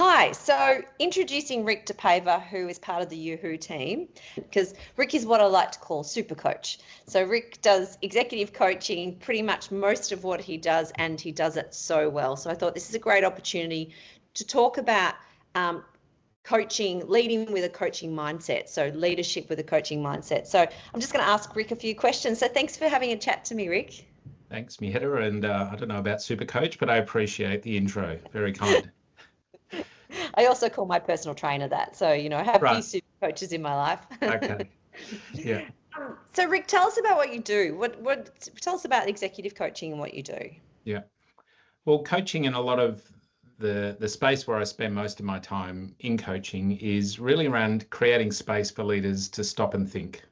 Hi, so introducing Rick DePaver, who is part of the Yoo-Hoo team, because Rick is what I like to call super coach. So Rick does executive coaching, pretty much most of what he does, and he does it so well. So I thought this is a great opportunity to talk about coaching, leading with a coaching mindset. So leadership with a coaching mindset. So I'm just going to ask Rick a few questions. So thanks for having a chat to me, Rick. Thanks, Mietta. And I don't know about super coach, but I appreciate the intro. Very kind. I also call my personal trainer that. So, I have a few super coaches in my life. Okay. Yeah. So Rick, tell us about what you do. Tell us about executive coaching and what you do. Yeah. Well, coaching in a lot of the space where I spend most of my time in coaching is really around creating space for leaders to stop and think.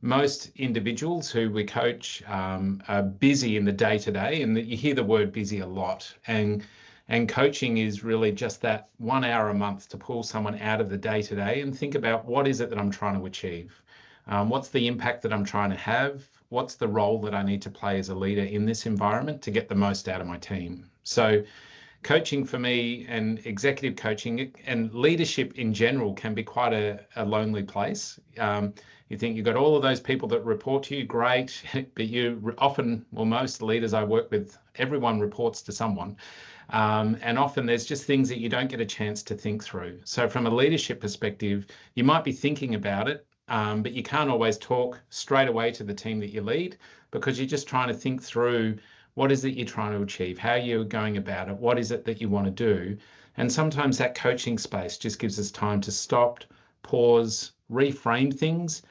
Most individuals who we coach are busy in the day-to-day, and you hear the word busy a lot. And coaching is really just that 1 hour a month to pull someone out of the day-to-day and think about what is it that I'm trying to achieve? What's the impact that I'm trying to have? What's the role that I need to play as a leader in this environment to get the most out of my team? So coaching for me, and executive coaching and leadership in general, can be quite a lonely place. You think you've got all of those people that report to you, great, but you often, well, most leaders I work with, everyone reports to someone. And often there's just things that you don't get a chance to think through. So from a leadership perspective, you might be thinking about it, but you can't always talk straight away to the team that you lead, because you're just trying to think through what is it you're trying to achieve, how you're going about it, what is it that you want to do. And sometimes that coaching space just gives us time to stop, pause, reframe things,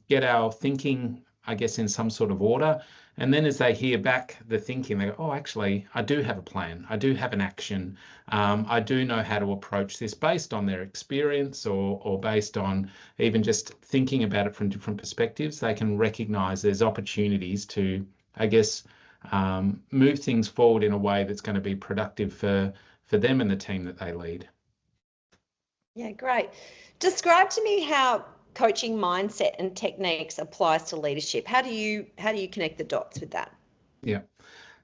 get our thinking, I guess, in some sort of order. And then as they hear back the thinking, they go, oh, actually, I do have a plan. I do have an action. I do know how to approach this based on their experience, or based on even just thinking about it from different perspectives. They can recognize there's opportunities to, I guess, move things forward in a way that's going to be productive for them and the team that they lead. Yeah, great. Describe to me how coaching mindset and techniques applies to leadership. How do you connect the dots with that? Yeah.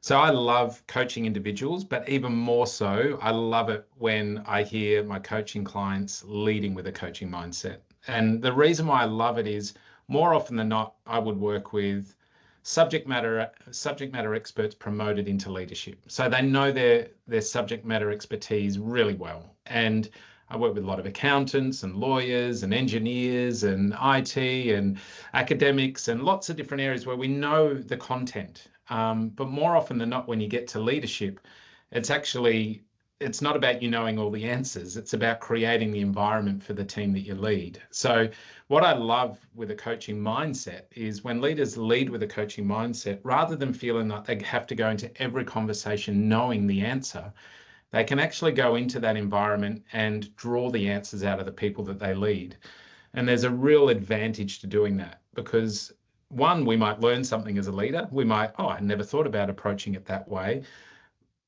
So I love coaching individuals, but even more so, I love it when I hear my coaching clients leading with a coaching mindset. And the reason why I love it is, more often than not, I would work with subject matter experts promoted into leadership. So they know their subject matter expertise really well. And I work with a lot of accountants and lawyers and engineers and IT and academics and lots of different areas where we know the content. But more often than not, when you get to leadership, it's not about you knowing all the answers. It's about creating the environment for the team that you lead. So what I love with a coaching mindset is when leaders lead with a coaching mindset, rather than feeling like they have to go into every conversation knowing the answer, they can actually go into that environment and draw the answers out of the people that they lead. And there's a real advantage to doing that, because one, we might learn something as a leader. We might, I never thought about approaching it that way.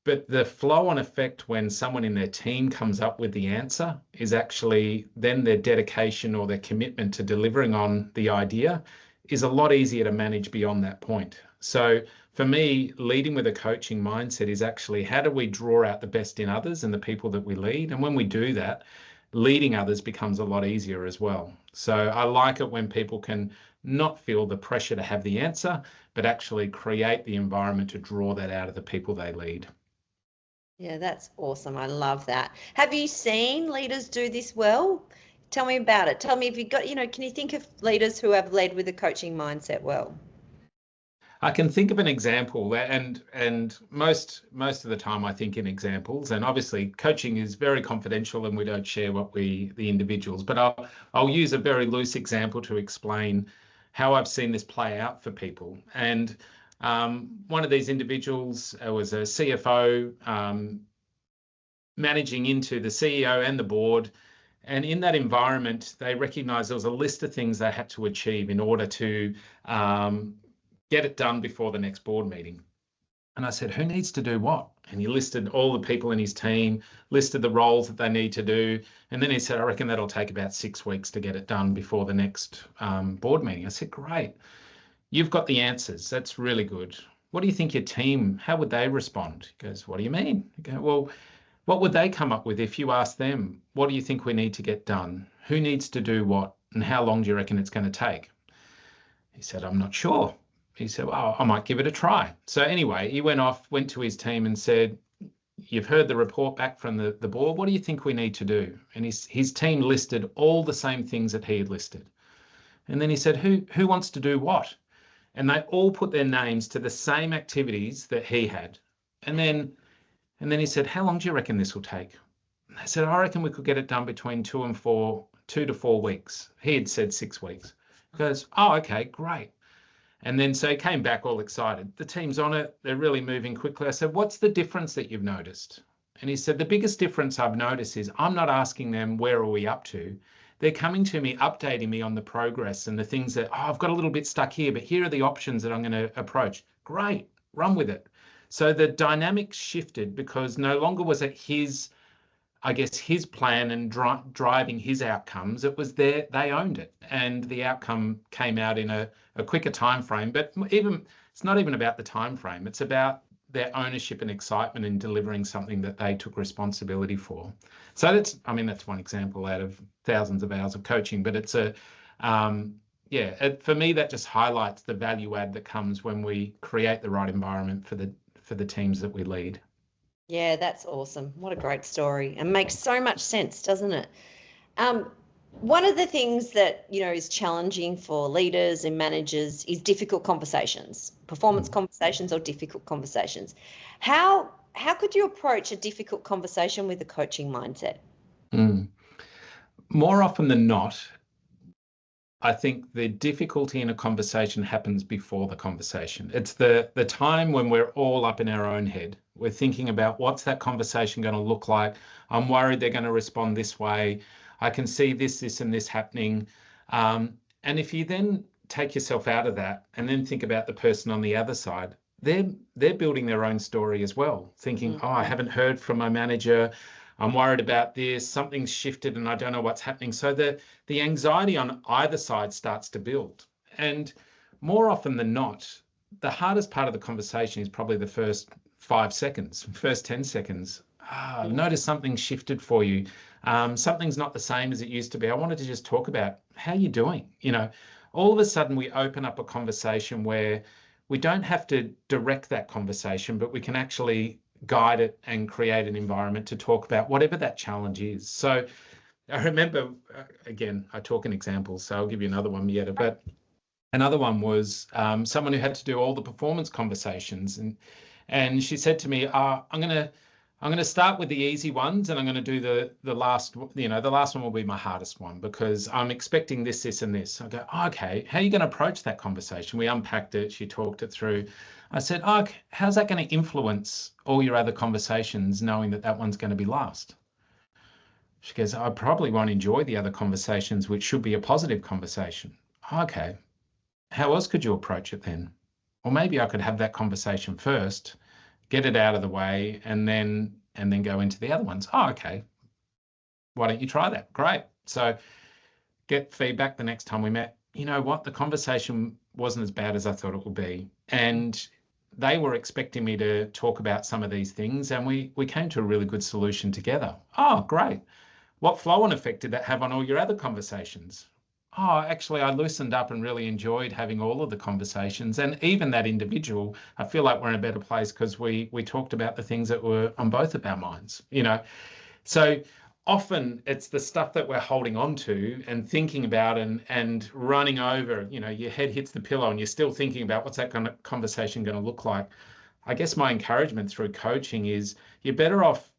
But the flow-on effect when someone in their team comes up with the answer is actually then their dedication or their commitment to delivering on the idea is a lot easier to manage beyond that point. So for me, leading with a coaching mindset is actually, how do we draw out the best in others and the people that we lead? And when we do that, leading others becomes a lot easier as well. So I like it when people can not feel the pressure to have the answer, but actually create the environment to draw that out of the people they lead. Yeah, that's awesome. I love that. Have you seen leaders do this well? Tell me about it. Tell me if you've got, can you think of leaders who have led with a coaching mindset well? I can think of an example, and most of the time I think in examples, and obviously coaching is very confidential and we don't share the individuals, but I'll use a very loose example to explain how I've seen this play out for people. And one of these individuals was a CFO, managing into the CEO and the board. And in that environment, they recognized there was a list of things they had to achieve in order to get it done before the next board meeting. And I said, who needs to do what? And he listed all the people in his team, listed the roles that they need to do. And then he said, I reckon that'll take about 6 weeks to get it done before the next board meeting. I said, great. You've got the answers. That's really good. What do you think your team, how would they respond? He goes, what do you mean? I go, well, what would they come up with if you asked them, what do you think we need to get done? Who needs to do what? And how long do you reckon it's going to take? He said, I'm not sure. He said, well, I might give it a try. So anyway, he went to his team and said, you've heard the report back from the board. What do you think we need to do? And his team listed all the same things that he had listed. And then he said, who wants to do what? And they all put their names to the same activities that he had. And then he said, how long do you reckon this will take? And they said, I reckon we could get it done between 2 to 4 weeks. He had said 6 weeks. He goes, oh, okay, great. And then so he came back all excited. The team's on it. They're really moving quickly. I said, what's the difference that you've noticed? And he said, the biggest difference I've noticed is I'm not asking them, where are we up to? They're coming to me, updating me on the progress and the things that, I've got a little bit stuck here, but here are the options that I'm going to approach. Great, run with it. So the dynamic shifted because no longer was it his plan and driving his outcomes. It was they owned it, and the outcome came out in a quicker time frame. But even it's not even about the time frame. It's about their ownership and excitement in delivering something that they took responsibility for. So that's one example out of thousands of hours of coaching. But it's for me, that just highlights the value add that comes when we create the right environment for the teams that we lead. Yeah, that's awesome. What a great story, and makes so much sense, doesn't it? One of the things that, is challenging for leaders and managers is difficult conversations, performance conversations or difficult conversations. How could you approach a difficult conversation with a coaching mindset? More often than not, I think the difficulty in a conversation happens before the conversation. It's the time when we're all up in our own head. We're thinking about what's that conversation going to look like. I'm worried they're going to respond this way. I can see this, and this happening. And if you then take yourself out of that and then think about the person on the other side, they're building their own story as well, thinking, I haven't heard from my manager. I'm worried about this. Something's shifted and I don't know what's happening. So the anxiety on either side starts to build. And more often than not, the hardest part of the conversation is probably the first 5 seconds, first 10 seconds. I've noticed something shifted for you. Something's not the same as it used to be. I wanted to just talk about how you're doing. All of a sudden we open up a conversation where we don't have to direct that conversation, but we can actually guide it and create an environment to talk about whatever that challenge is. So I remember, again, I talk in examples, so I'll give you another one, Mietta, but another one was someone who had to do all the performance conversations, and she said to me, I'm going to start with the easy ones, and I'm going to do the last, the last one will be my hardest one because I'm expecting this, and this. I go, okay, how are you going to approach that conversation? We unpacked it. She talked it through. I said, how's that going to influence all your other conversations, knowing that one's going to be last? She goes, I probably won't enjoy the other conversations, which should be a positive conversation. Okay, how else could you approach it then? Or maybe I could have that conversation first, get it out of the way, and then go into the other ones. Okay, why don't you try that? Great. So get feedback the next time we met. You know what? The conversation wasn't as bad as I thought it would be. And they were expecting me to talk about some of these things, and we came to a really good solution together. Oh, great. What flow and effect did that have on all your other conversations? Oh, actually, I loosened up and really enjoyed having all of the conversations. And even that individual, I feel like we're in a better place because we talked about the things that were on both of our minds, So often it's the stuff that we're holding on to and thinking about and running over, your head hits the pillow and you're still thinking about what's that kind of conversation going to look like. I guess my encouragement through coaching is you're better off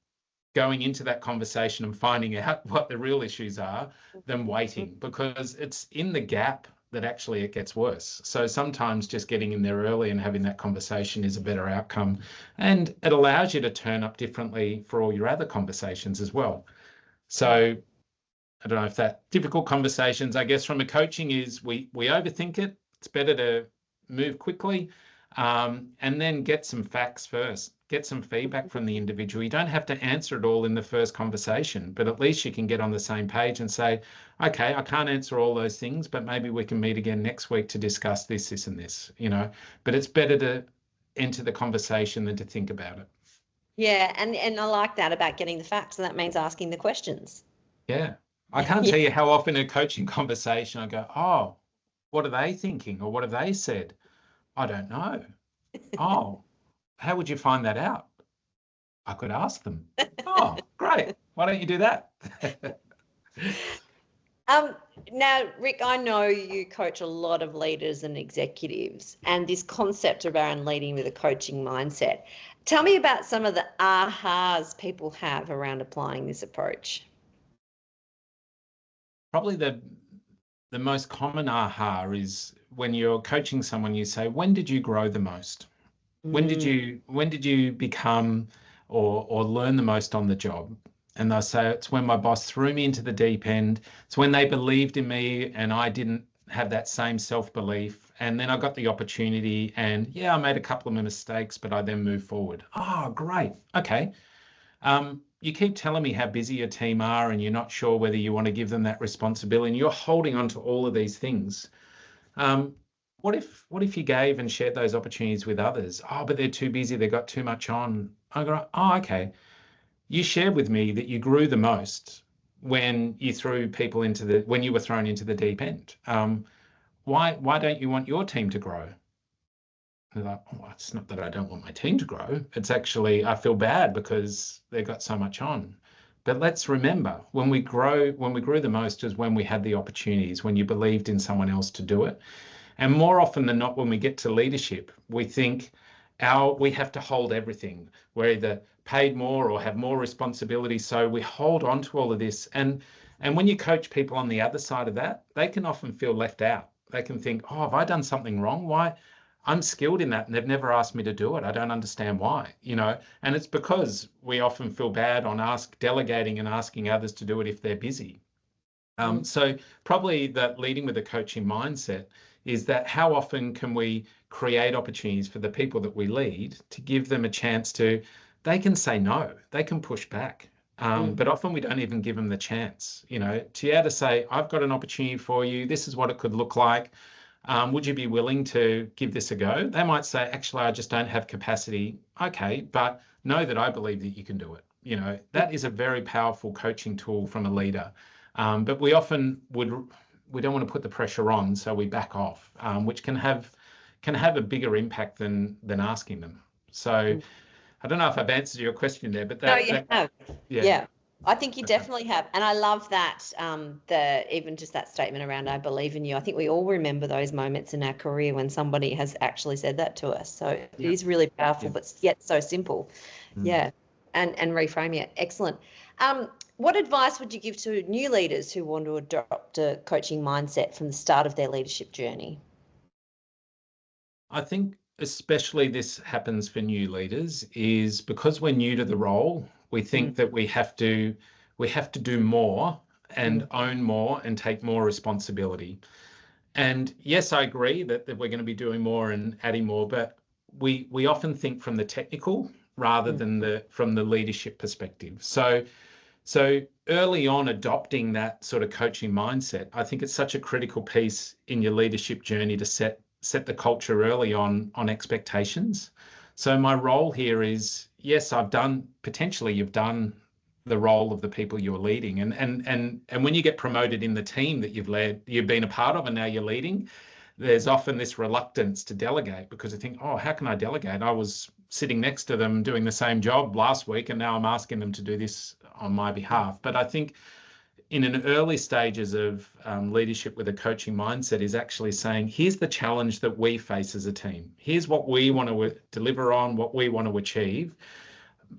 going into that conversation and finding out what the real issues are than waiting, because it's in the gap that actually it gets worse. So sometimes just getting in there early and having that conversation is a better outcome, and it allows you to turn up differently for all your other conversations as well. So I don't know if that difficult conversations, I guess from a coaching is we overthink it. It's better to move quickly and then get some facts first. Get some feedback from the individual. You don't have to answer it all in the first conversation, but at least you can get on the same page and say, okay, I can't answer all those things, but maybe we can meet again next week to discuss this, and this, But it's better to enter the conversation than to think about it. Yeah, and I like that about getting the facts. So that means asking the questions. Yeah. I can't Yeah. tell you how often in a coaching conversation I go, oh, what are they thinking? Or what have they said? I don't know. Oh, how would you find that out? I could ask them. Oh, great. Why don't you do that? Um, Now, Rick, I know you coach a lot of leaders and executives, and this concept around leading with a coaching mindset. Tell me about some of the ahas people have around applying this approach. Probably the most common aha is when you're coaching someone, you say, when did you grow the most? Mm, When did you become or learn the most on the job? And they'll say it's when my boss threw me into the deep end. It's when they believed in me and I didn't have that same self-belief. And then I got the opportunity and yeah, I made a couple of mistakes, but I then moved forward. Oh, great. Okay. You keep telling me how busy your team are and you're not sure whether you want to give them that responsibility and you're holding on to all of these things. Um, what if you gave and shared those opportunities with others? Oh, but they're too busy. They've got too much on. I go, oh, okay. You shared with me that you grew the most when you threw people when you were thrown into the deep end. Why don't you want your team to grow? They're like, oh, it's not that I don't want my team to grow. It's actually I feel bad because they've got so much on. But let's remember when we grew the most is when we had the opportunities, when you believed in someone else to do it. And more often than not, when we get to leadership, we think we have to hold everything. We're either paid more or have more responsibility. So we hold on to all of this. And when you coach people on the other side of that, they can often feel left out. They can think, oh, have I done something wrong? Why? I'm skilled in that and they've never asked me to do it. I don't understand why, and it's because we often feel bad on delegating and asking others to do it if they're busy. mm, So probably that leading with a coaching mindset is that how often can we create opportunities for the people that we lead to give them a chance they can say no, they can push back. mm, But often we don't even give them the chance, to be able to say, I've got an opportunity for you. This is what it could look like. Would you be willing to give this a go? They might say, actually, I just don't have capacity. Okay, but know that I believe that you can do it. That is a very powerful coaching tool from a leader. But we often we don't want to put the pressure on, so we back off, which can have a bigger impact than asking them. So mm. I don't know if I've answered your question there, but No, you have. yeah. Yeah, I think you Okay. definitely have. And I love that, even just that statement around I believe in you. I think we all remember those moments in our career when somebody has actually said that to us. So it Yeah. is really powerful, Yeah. but yet so simple. Mm. Yeah. And reframe it. Excellent. What advice would you give to new leaders who want to adopt a coaching mindset from the start of their leadership journey? I think especially this happens for new leaders is because we're new to the role, we Mm, think that we have to do more and mm, own more and take more responsibility. And yes, I agree that we're going to be doing more and adding more, but we often think from the technical rather mm, than from the leadership perspective. So early on adopting that sort of coaching mindset, I think it's such a critical piece in your leadership journey to set the culture early on expectations. So my role here is, yes, you've done the role of the people you're leading. And when you get promoted in the team that you've been a part of and now you're leading, there's often this reluctance to delegate because you think, oh, how can I delegate? I was sitting next to them doing the same job last week and now I'm asking them to do this on my behalf. But I think in an early stages of leadership with a coaching mindset is actually saying, here's the challenge that we face as a team. Here's what we want to deliver on, what we want to achieve.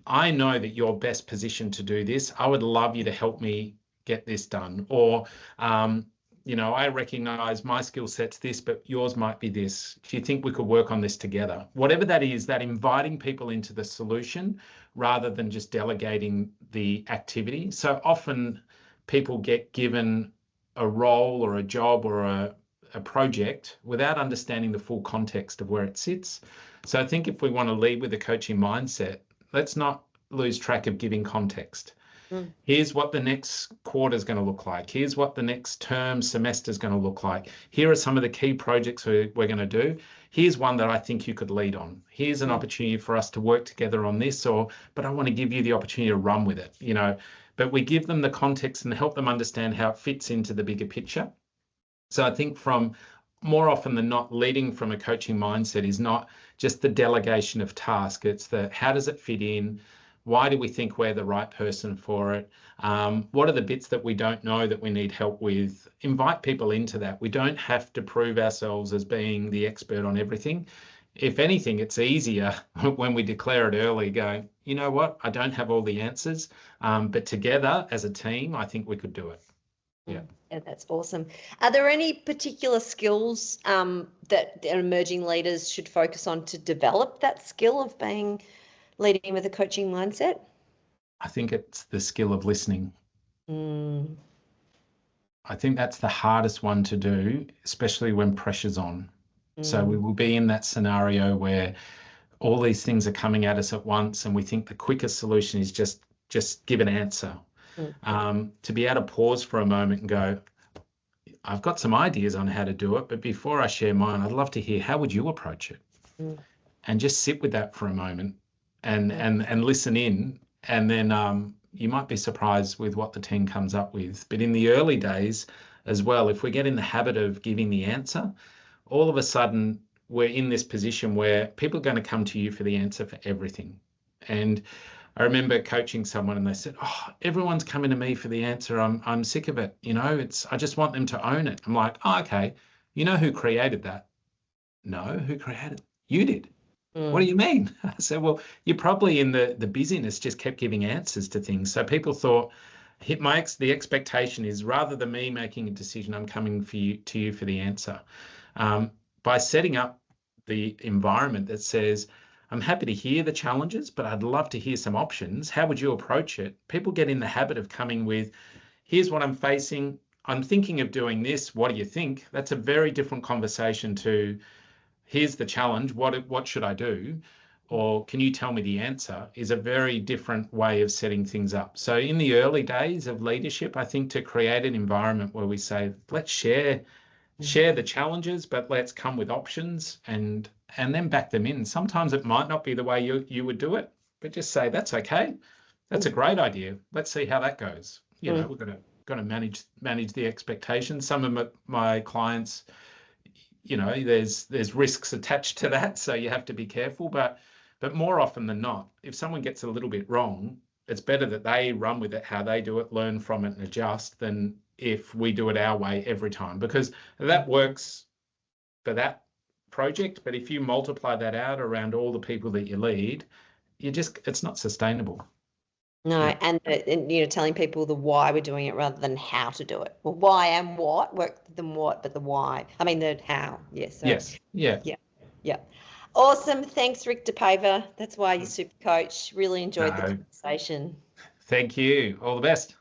I know that you're best positioned to do this. I would love you to help me get this done. Or, I recognize my skill set's this, but yours might be this. Do you think we could work on this together? Whatever that is, that inviting people into the solution rather than just delegating the activity. So often people get given a role or a job or a project without understanding the full context of where it sits. So I think if we want to lead with a coaching mindset, let's not lose track of giving context. mm, Here's what the next quarter is going to look like. Here's what the next semester is going to look like. Here are some of the key projects we're going to do. here's one that I think you could lead on. Here's an opportunity for us to work together on this, but I want to give you the opportunity to run with it, but we give them the context and help them understand how it fits into the bigger picture. So I think from more often than not, leading from a coaching mindset is not just the delegation of task. It's the how does it fit in? Why do we think we're the right person for it? What are the bits that we don't know that we need help with? Invite people into that. We don't have to prove ourselves as being the expert on everything. If anything, it's easier when we declare it early, going, you know what, I don't have all the answers, but together as a team, I think we could do it. Yeah. Yeah, that's awesome. Are there any particular skills that emerging leaders should focus on to develop that skill of leading with a coaching mindset? I think it's the skill of listening. I think that's the hardest one to do, especially when pressure's on. So we will be in that scenario where all these things are coming at us at once, and we think the quickest solution is just give an answer. To be able to pause for a moment and go, I've got some ideas on how to do it, but before I share mine, I'd love to hear, how would you approach it? And just sit with that for a moment and listen in, and then you might be surprised with what the team comes up with. But in the early days as well, if we get in the habit of giving the answer, all of a sudden we're in this position where people are going to come to you for the answer for everything. And I remember coaching someone and they said, oh, everyone's coming to me for the answer. I'm sick of it. I just want them to own it. I'm like, oh, okay. You know who created that? No, who created it? You did. What do you mean? I said, well, you're probably in the busyness just kept giving answers to things. So people thought, the expectation is rather than me making a decision, I'm coming to you for the answer. By setting up the environment that says, I'm happy to hear the challenges, but I'd love to hear some options. How would you approach it? People get in the habit of coming with, here's what I'm facing. I'm thinking of doing this. What do you think? That's a very different conversation to, here's the challenge. What should I do? Or can you tell me the answer? Is a very different way of setting things up. So in the early days of leadership, I think to create an environment where we say, let's share the challenges, but let's come with options and then back them in. Sometimes it might not be the way you would do it, but just say, that's okay. That's a great idea. Let's see how that goes. We're going to manage the expectations. Some of my clients, there's risks attached to that, so you have to be careful. But more often than not, if someone gets a little bit wrong, it's better that they run with it, how they do it, learn from it and adjust, than if we do it our way every time, because that works for that project. But if you multiply that out around all the people that you lead, it's not sustainable. No, and telling people the why we're doing it rather than how to do it. Well, why and what work than what, but the why. I mean the how. Yes. So, yes. Yeah. Yeah. Awesome. Thanks, Rick DePaver. That's why you're super coach. Really enjoyed the conversation. Thank you. All the best.